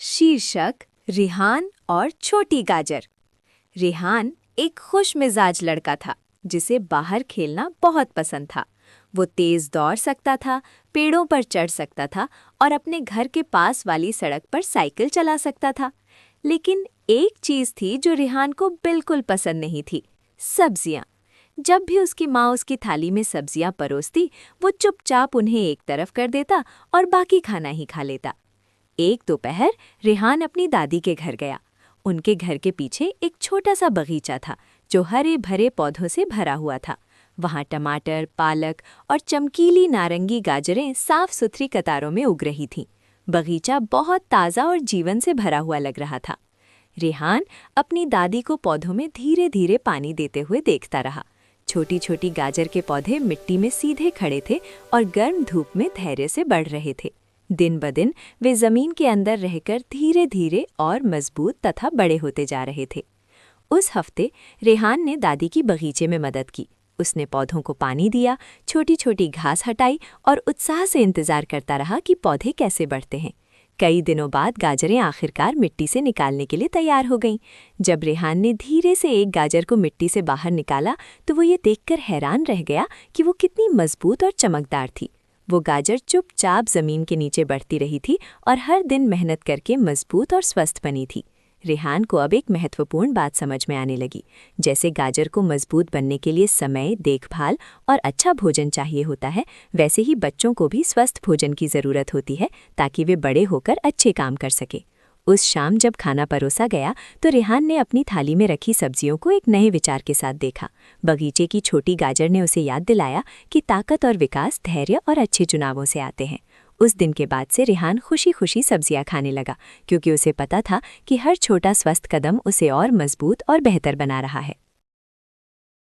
शीर्षक रेहान और छोटी गाजर। रेहान एक खुश मिजाज लड़का था जिसे बाहर खेलना बहुत पसंद था। वो तेज दौड़ सकता था, पेड़ों पर चढ़ सकता था और अपने घर के पास वाली सड़क पर साइकिल चला सकता था। लेकिन एक चीज थी जो रेहान को बिल्कुल पसंद नहीं थी, सब्जियां। जब भी उसकी माँ उसकी थाली में सब्जियां परोसती, वो चुपचाप उन्हें एक तरफ कर देता और बाकी खाना ही खा लेता। एक दोपहर रेहान अपनी दादी के घर गया। उनके घर के पीछे एक छोटा सा बगीचा था जो हरे भरे पौधों से भरा हुआ था। वहाँ टमाटर, पालक और चमकीली नारंगी गाजरें साफ सुथरी कतारों में उग रही थीं। बगीचा बहुत ताज़ा और जीवन से भरा हुआ लग रहा था। रेहान अपनी दादी को पौधों में धीरे धीरे पानी देते हुए देखता रहा। छोटी छोटी गाजर के पौधे मिट्टी में सीधे खड़े थे और गर्म धूप में धैर्य से बढ़ रहे थे। दिन ब दिन वे जमीन के अंदर रहकर धीरे धीरे और मजबूत तथा बड़े होते जा रहे थे। उस हफ्ते रेहान ने दादी की बगीचे में मदद की। उसने पौधों को पानी दिया, छोटी छोटी घास हटाई और उत्साह से इंतजार करता रहा कि पौधे कैसे बढ़ते हैं। कई दिनों बाद गाजरें आखिरकार मिट्टी से निकालने के लिए तैयार हो गईं। जब रेहान ने धीरे से एक गाजर को मिट्टी से बाहर निकाला तो वो ये देखकर हैरान रह गया कि वो कितनी मजबूत और चमकदार थी। वो गाजर चुपचाप जमीन के नीचे बढ़ती रही थी और हर दिन मेहनत करके मजबूत और स्वस्थ बनी थी। रेहान को अब एक महत्वपूर्ण बात समझ में आने लगी। जैसे गाजर को मजबूत बनने के लिए समय, देखभाल और अच्छा भोजन चाहिए होता है, वैसे ही बच्चों को भी स्वस्थ भोजन की ज़रूरत होती है ताकि वे बड़े होकर अच्छे काम कर सके। उस शाम जब खाना परोसा गया तो रेहान ने अपनी थाली में रखी सब्जियों को एक नए विचार के साथ देखा। बगीचे की छोटी गाजर ने उसे याद दिलाया कि ताकत और विकास धैर्य और अच्छे चुनावों से आते हैं। उस दिन के बाद से रेहान खुशी खुशी सब्जियां खाने लगा, क्योंकि उसे पता था कि हर छोटा स्वस्थ कदम उसे और मजबूत और बेहतर बना रहा है।